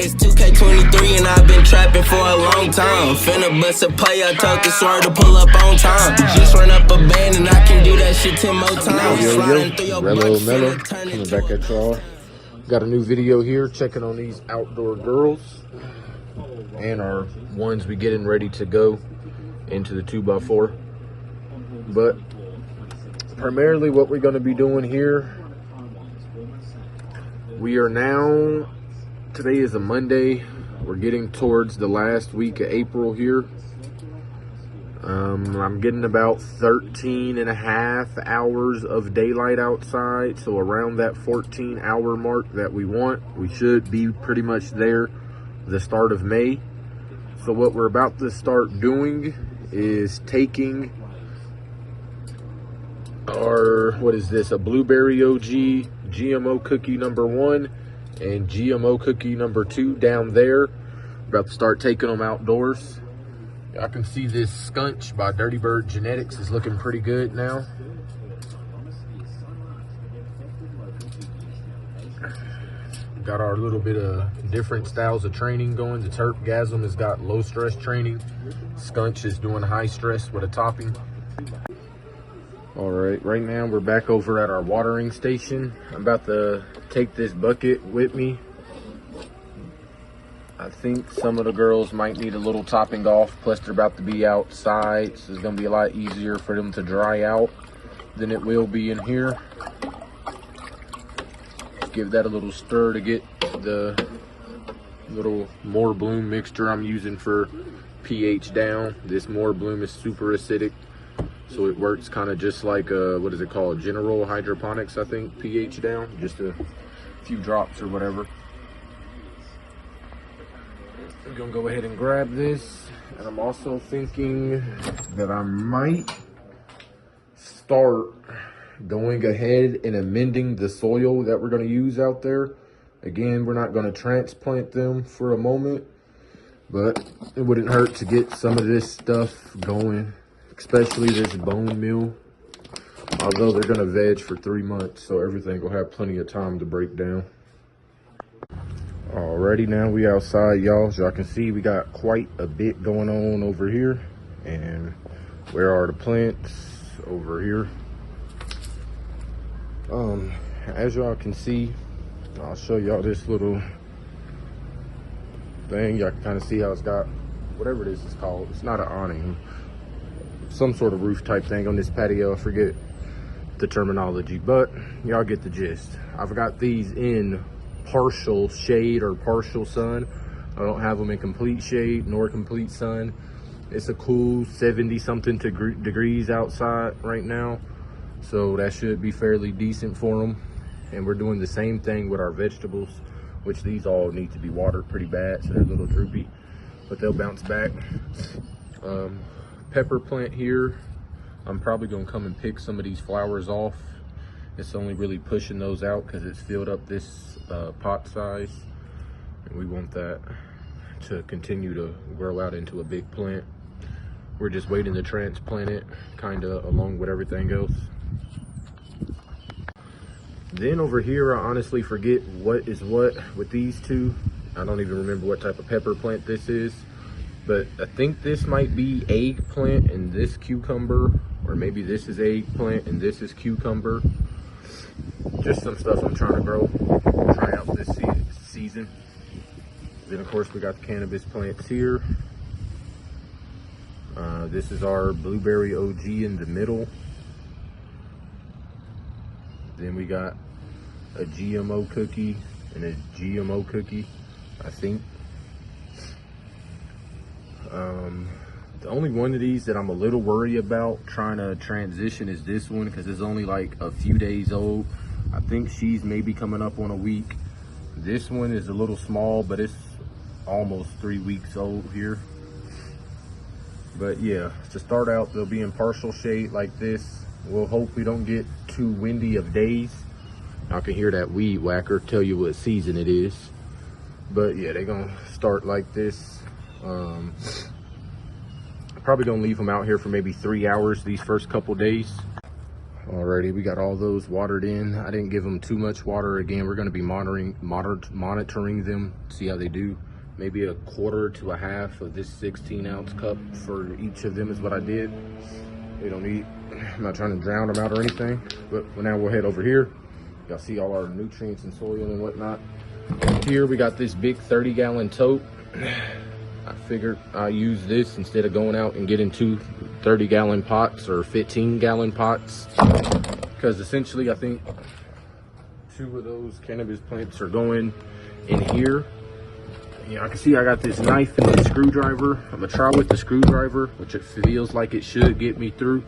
It's 2K23 and I've been trapping for a long time. Finna bust a play, I told the swerve to pull up on time. Just run up a band and I can do that shit 10 more times. Rello Mello coming back at y'all. Got a new video here checking on these outdoor girls and our ones we getting ready to go into the 2x4. But primarily what we're going to be doing here, we are now, today is a Monday, we're getting towards the last week of April here. I'm getting about 13 and a half hours of daylight outside, so around that 14-hour mark that we want. We should be pretty much there the start of May. So what we're about to start doing is taking our, what is this, a Blueberry OG GMO cookie number 1 and GMO cookie number 2 down there. About to start taking them outdoors. I can see this Skunch by Dirty Bird Genetics is looking pretty good now. Got our little bit of different styles of training going. The Terpgasm has got low stress training. Skunch is doing high stress with a topping. All right now we're back over at our watering station. I'm about to take this bucket with me. I think some of the girls might need a little topping off, plus they're about to be outside, so it's gonna be a lot easier for them to dry out than it will be in here. Give that a little stir to get the little More Bloom mixture I'm using for pH down. This More Bloom is super acidic, so it works kind of just like what is it called, general hydroponics, I think, pH down, just a few drops or whatever. I'm gonna go ahead and grab this, and I'm also thinking that I might start going ahead and amending the soil that we're going to use out there. Again, we're not going to transplant them for a moment, but it wouldn't hurt to get some of this stuff going, especially this bone meal. Although they're going to veg for 3 months, so everything will have plenty of time to break down. Alrighty, now we outside, y'all. As y'all can see, we got quite a bit going on over here. And where are the plants? Over here. As y'all can see, I'll show y'all this little thing. Y'all can kind of see how it's got whatever this is called. It's not an awning, some sort of roof type thing on this patio. I forget the terminology, but y'all get the gist. I've got these in partial shade or partial sun. I don't have them in complete shade nor complete sun. It's a cool 70 something degrees outside right now, so that should be fairly decent for them. And we're doing the same thing with our vegetables, which these all need to be watered pretty bad, so they're a little droopy, but they'll bounce back. Pepper plant here, I'm probably gonna come and pick some of these flowers off. It's only really pushing those out because it's filled up this pot size, and we want that to continue to grow out into a big plant. We're just waiting to transplant it kind of along with everything else. Then over here, I honestly forget what is what with these two. I don't even remember what type of pepper plant this is, but I think this might be eggplant and this cucumber, or maybe this is eggplant and this is cucumber. Just some stuff I'm trying to grow, try out this season. Then of course we got the cannabis plants here. This is our Blueberry OG in the middle. Then we got a GMO cookie and a GMO cookie, I think. The only one of these that I'm a little worried about trying to transition is this one, because it's only like a few days old. I think she's maybe coming up on a week. This one is a little small, but it's almost 3 weeks old here. But yeah, to start out, they'll be in partial shade like this. We'll hope we don't get too windy of days. I can hear that weed whacker tell you what season it is. But yeah, they're gonna start like this. Probably gonna leave them out here for maybe 3 hours these first couple days. Alrighty, we got all those watered in. I didn't give them too much water. Again, we're going to be monitoring them, see how they do. Maybe a quarter to a half of this 16-ounce cup for each of them is what I did. They don't need, I'm not trying to drown them out or anything, but now we'll head over here. Y'all see all our nutrients and soil and whatnot. Here we got this big 30-gallon tote. I figured I use this instead of going out and getting 2 30-gallon pots or 15-gallon pots, because essentially I think 2 of those cannabis plants are going in here. Yeah, I can see I got this knife and the screwdriver. I'm gonna try with the screwdriver, which it feels like it should get me through,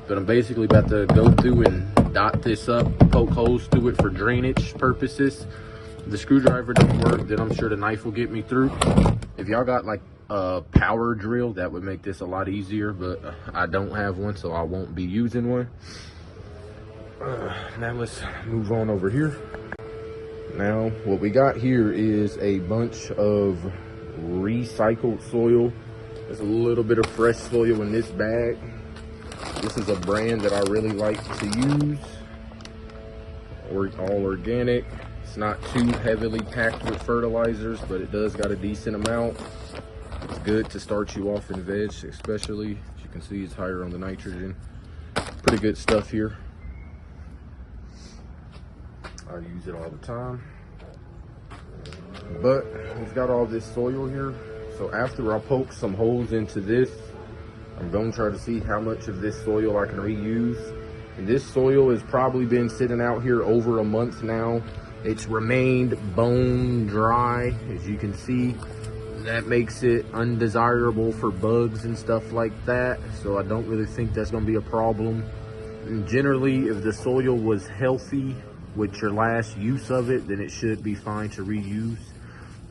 but I'm basically about to go through and dot this up, poke holes through it for drainage purposes. If the screwdriver don't work, then I'm sure the knife will get me through. If y'all got like a power drill, that would make this a lot easier, but I don't have one, so I won't be using one. Now let's move on over here. Now what we got here is a bunch of recycled soil. There's a little bit of fresh soil in this bag. This is a brand that I really like to use. All organic. It's not too heavily packed with fertilizers, but it does got a decent amount. It's good to start you off in veg, especially. As you can see, it's higher on the nitrogen. Pretty good stuff here. I use it all the time. But we've got all this soil here. So after I poke some holes into this, I'm going to try to see how much of this soil I can reuse. And this soil has probably been sitting out here over a month now. It's remained bone dry, as you can see. That makes it undesirable for bugs and stuff like that. So I don't really think that's going to be a problem. And generally, if the soil was healthy with your last use of it, then it should be fine to reuse.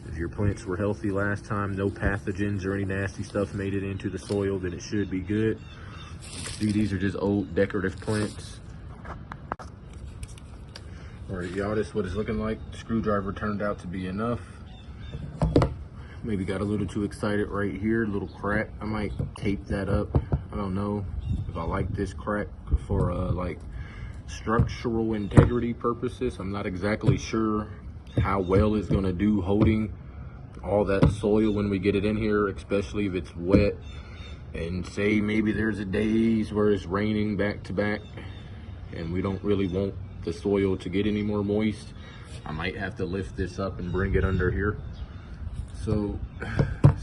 If your plants were healthy last time, no pathogens or any nasty stuff made it into the soil, then it should be good. See, these are just old decorative plants. All right, y'all, this is what it's looking like. The screwdriver turned out to be enough. Maybe got a little too excited right here, a little crack. I might tape that up. I don't know if I like this crack for like structural integrity purposes. I'm not exactly sure how well it's gonna do holding all that soil when we get it in here, especially if it's wet. And say maybe there's a days where it's raining back to back and we don't really want the soil to get any more moist. I might have to lift this up and bring it under here. So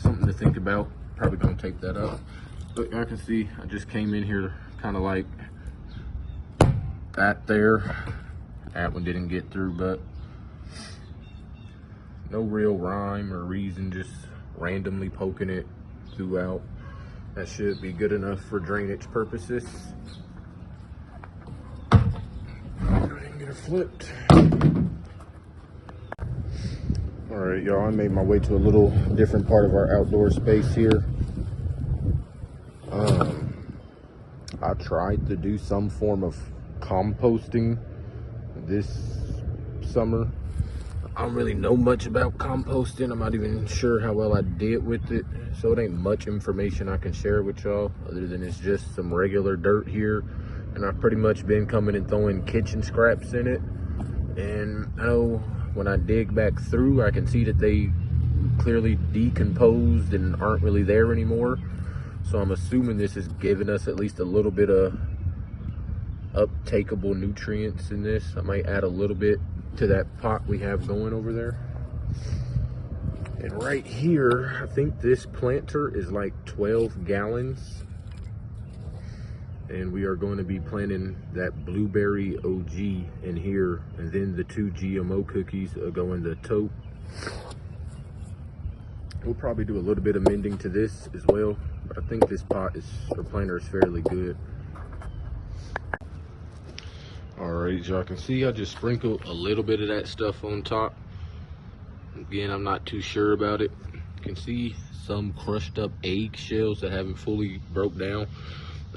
something to think about. Probably gonna tape that up. But y'all can see I just came in here kind of like that there. That one didn't get through, but no real rhyme or reason, just randomly poking it throughout. That should be good enough for drainage purposes. Go ahead and get it flipped. All right, y'all, I made my way to a little different part of our outdoor space here. I tried to do some form of composting this summer. I don't really know much about composting. I'm not even sure how well I did with it. So it ain't much information I can share with y'all other than it's just some regular dirt here. And I've pretty much been coming and throwing kitchen scraps in it. And I know when I dig back through, I can see that they clearly decomposed and aren't really there anymore. So I'm assuming this is giving us at least a little bit of uptakeable nutrients in this. I might add a little bit to that pot we have going over there. And right here, I think this planter is like 12 gallons. And we are going to be planting that blueberry OG in here. And then the 2 GMO cookies go in the tote. We'll probably do a little bit of mending to this as well. But I think this pot or planter is fairly good. All right, y'all can see I just sprinkled a little bit of that stuff on top. Again, I'm not too sure about it. You can see some crushed up eggshells that haven't fully broke down.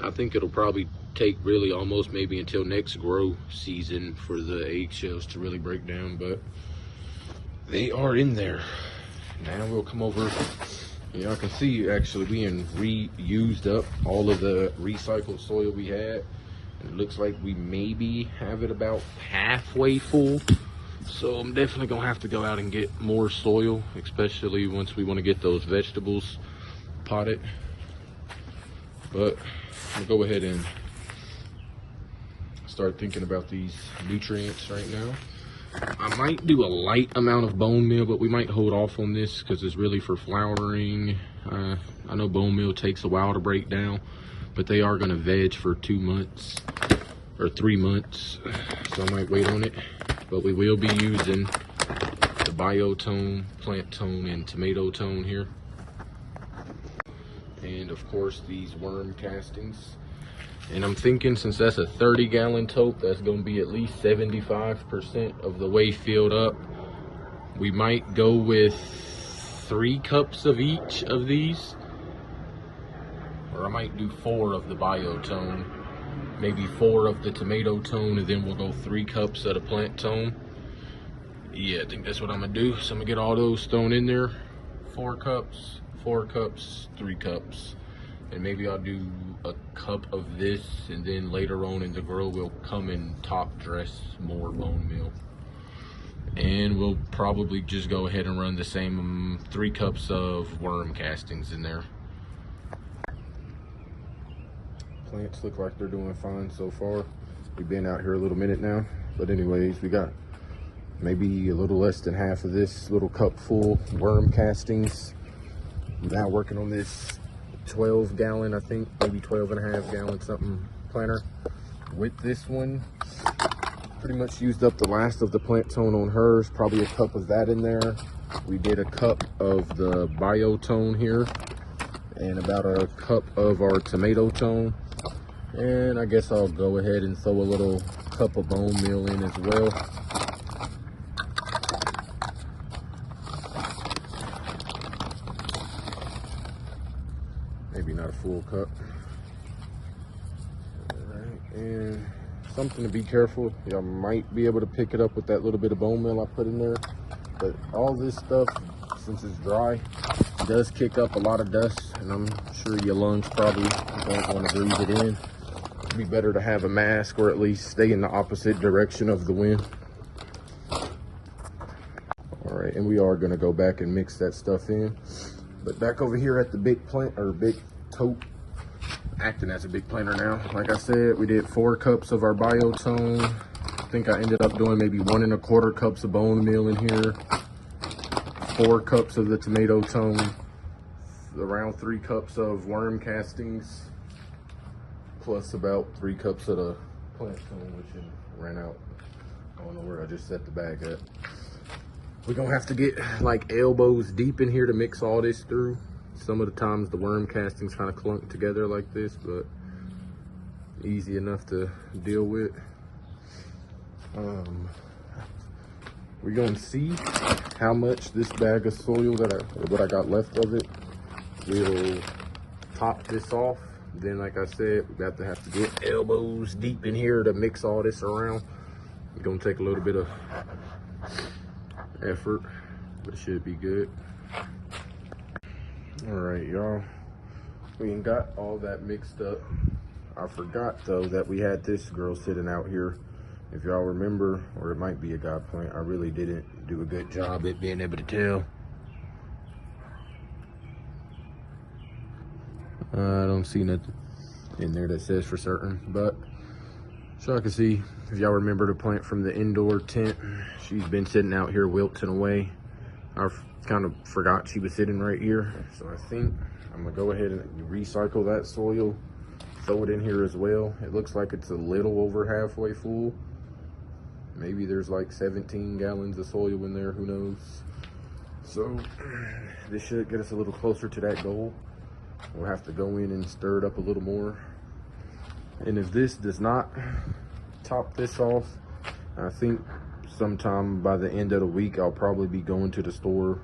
I think it'll probably take really almost maybe until next grow season for the eggshells to really break down, but they are in there. Now we'll come over. Y'all can see actually we reused up all of the recycled soil we had. It looks like we maybe have it about halfway full. So I'm definitely gonna have to go out and get more soil, especially once we want to get those vegetables potted. But I'm gonna go ahead and start thinking about these nutrients right now. I might do a light amount of bone meal, but we might hold off on this because it's really for flowering. I know bone meal takes a while to break down, but they are gonna veg for 2 months or 3 months, so I might wait on it. But we will be using the biotone, plant tone, and tomato tone here. And of course these worm castings. And I'm thinking since that's a 30-gallon tote, that's gonna be at least 75% of the way filled up. We might go with 3 cups of each of these. Or I might do 4 of the biotone, maybe 4 of the tomato tone, and then we'll go 3 cups of the plant tone. Yeah, I think that's what I'm gonna do. So I'm gonna get all those thrown in there. 4 cups, 4 cups, 3 cups. And maybe I'll do a cup of this, and then later on in the grow we'll come and top dress more bone meal. And we'll probably just go ahead and run the same 3 cups of worm castings in there. Plants look like they're doing fine so far. We've been out here a little minute now, but anyways, we got maybe a little less than half of this little cup full worm castings. I'm now working on this 12-gallon, I think, maybe 12.5-gallon something planter. With this one, pretty much used up the last of the plant tone on hers, probably a cup of that in there. We did a cup of the biotone here, and about a cup of our tomato tone. And I guess I'll go ahead and throw a little cup of bone meal in as well. Maybe not a full cup. Alright, and something to be careful. Y'all might be able to pick it up with that little bit of bone meal I put in there. But all this stuff, since it's dry, does kick up a lot of dust, and I'm sure your lungs probably don't want to breathe it in. It'd be better to have a mask, or at least stay in the opposite direction of the wind. All right, and we are gonna go back and mix that stuff in. But back over here at the big plant, or big tote, acting as a big planter now. Like I said, we did 4 cups of our biotone. I think I ended up doing maybe 1 1/4 cups of bone meal in here. 4 cups of the tomato tone, around 3 cups of worm castings, plus about 3 cups of the plant tone, which ran out. I don't know where I just set the bag at. We're gonna have to get like elbows deep in here to mix all this through. Some of the times the worm castings kind of clunk together like this, but easy enough to deal with. We're gonna see how much this bag of soil what I got left of it will top this off. Then, like I said, we got to have to get elbows deep in here to mix all this around. It's gonna take a little bit of effort, but it should be good. All right, y'all, we ain't got all that mixed up. I forgot though that we had this girl sitting out here. If y'all remember, or it might be a God plant, I really didn't do a good job at being able to tell. I don't see nothing in there that says for certain, but so I can see, if y'all remember the plant from the indoor tent, she's been sitting out here wilting away. I kind of forgot she was sitting right here, so I think I'm gonna go ahead and recycle that soil, throw it in here as well. It looks like it's a little over halfway full. Maybe there's like 17 gallons of soil in there, who knows. So this should get us a little closer to that goal. We'll have to go in and stir it up a little more. And if this does not top this off, I think sometime by the end of the week, I'll probably be going to the store,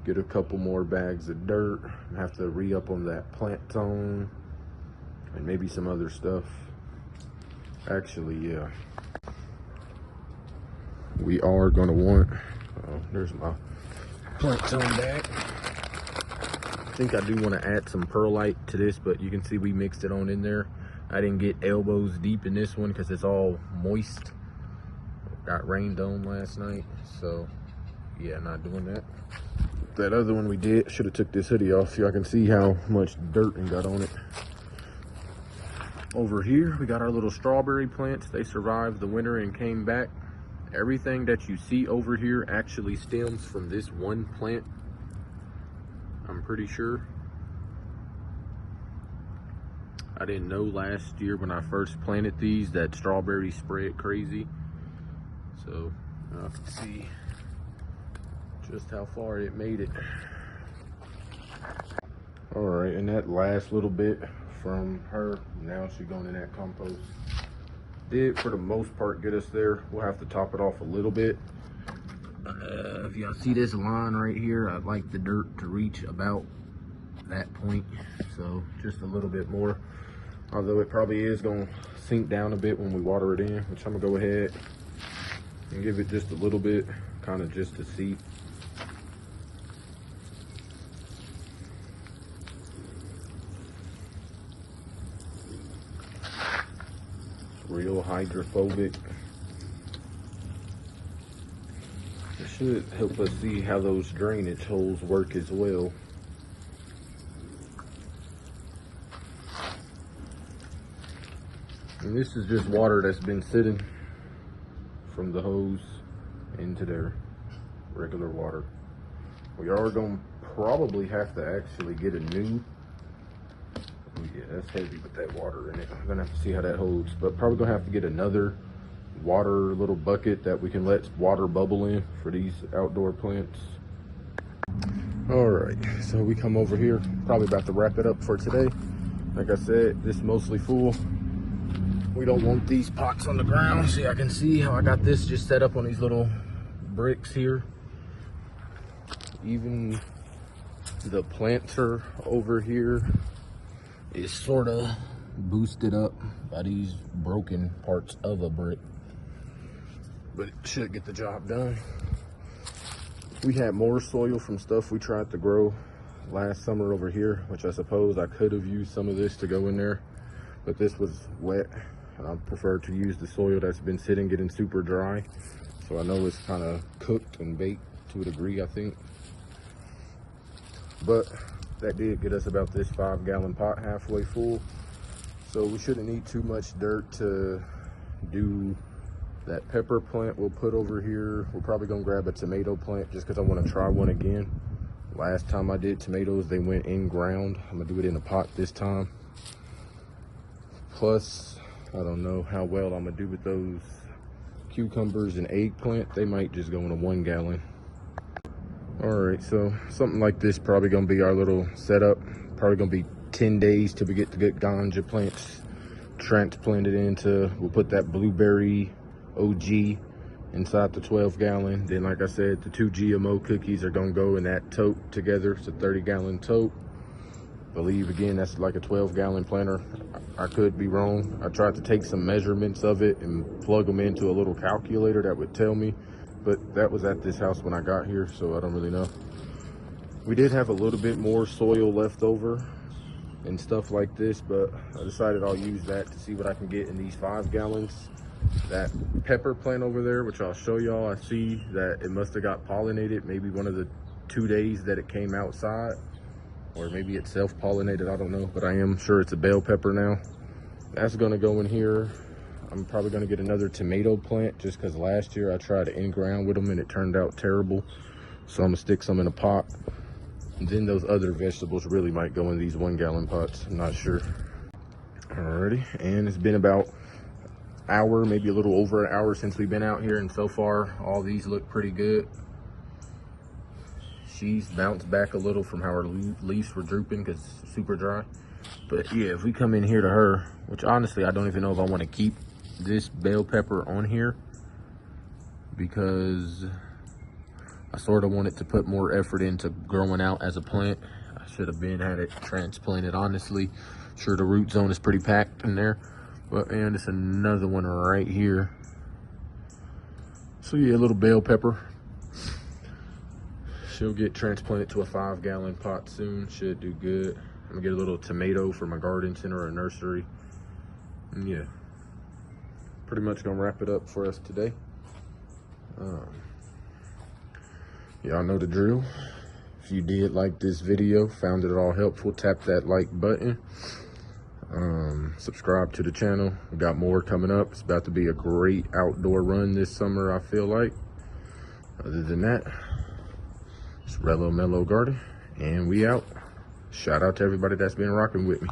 get a couple more bags of dirt, and have to re-up on that plant tone, and maybe some other stuff. Actually, yeah. We are gonna want, oh, there's my plant tone bag. I think I do want to add some perlite to this, but you can see we mixed it on in there. I didn't get elbows deep in this one because it's all moist. Got rained on last night, so yeah, not doing that. That other one we did, should have took this hoodie off so y'all can see how much dirt and got on it. Over here, we got our little strawberry plants. They survived the winter and came back. Everything that you see over here actually stems from this one plant, I'm pretty sure. I didn't know last year when I first planted these that strawberries spread crazy. So I can see just how far it made it. All right, and that last little bit from her, now she's going in that compost. Did for the most part get us there. We'll have to top it off a little bit. If y'all see this line right here, I'd like the dirt to reach about that point, so just a little bit more. Although it probably is going to sink down a bit when we water it in, which I'm gonna go ahead and give it just a little bit, kind of just to see. Real hydrophobic. It should help us see how those drainage holes work as well. And this is just water that's been sitting from the hose into their regular water. We are going to probably have to actually get a new, yeah, that's heavy with that water in it. I'm gonna have to see how that holds, but probably gonna have to get another water little bucket that we can let water bubble in for these outdoor plants. All right, so we come over here, probably about to wrap it up for today. Like I said, this is mostly full. We don't want these pots on the ground. See, I can see how I got this just set up on these little bricks here. Even the planter over here is sort of boosted up by these broken parts of a brick, but it should get the job done. We had more soil from stuff we tried to grow last summer over here, which I suppose I could have used some of this to go in there, but this was wet. I prefer to use the soil that's been sitting, getting super dry, so I know it's kind of cooked and baked to a degree, I think. But that did get us about this 5-gallon pot halfway full, so we shouldn't need too much dirt to do that pepper plant we'll put over here. We're probably gonna grab a tomato plant just because I want to try one again. Last time I did tomatoes, they went in ground. I'm gonna do it in a pot this time. Plus, I don't know how well I'm gonna do with those cucumbers and eggplant. They might just go in a 1-gallon. All right, so something like this probably gonna be our little setup. Probably gonna be 10 days till we get the good ganja plants transplanted into. We'll put that blueberry OG inside the 12-gallon. Then, like I said, the 2 GMO cookies are gonna go in that tote together. It's a 30-gallon tote. Believe again, that's like a 12-gallon planter. I could be wrong. I tried to take some measurements of it and plug them into a little calculator that would tell me, but that was at this house when I got here, so I don't really know. We did have a little bit more soil left over and stuff like this, but I decided I'll use that to see what I can get in these 5 gallons. That pepper plant over there, which I'll show y'all, I see that it must have got pollinated maybe one of the 2 days that it came outside, or maybe it's self-pollinated, I don't know, but I am sure it's a bell pepper now. That's gonna go in here. I'm probably gonna get another tomato plant just because last year I tried to in-ground with them and it turned out terrible. So I'm gonna stick some in a pot. And then those other vegetables really might go in these 1-gallon pots, I'm not sure. Alrighty, and it's been about an hour, maybe a little over an hour since we've been out here, and so far all these look pretty good. She's bounced back a little from how her leaves were drooping because it's super dry. But yeah, if we come in here to her, which honestly I don't even know if I want to keep this bell pepper on here, because I sort of wanted to put more effort into growing out as a plant. I should have had it transplanted, honestly. Sure, the root zone is pretty packed in there, but and it's another one right here. So yeah, a little bell pepper. She'll get transplanted to a 5-gallon pot soon. Should do good. I'm gonna get a little tomato for my garden center or nursery. And yeah, pretty much gonna wrap it up for us today. Y'all know the drill. If you did like this video, found it all helpful, tap that like button. Subscribe to the channel. We got more coming up. It's about to be a great outdoor run this summer, I feel like. Other than that, it's Rello Mellow Garden, and we out. Shout out to everybody that's been rocking with me.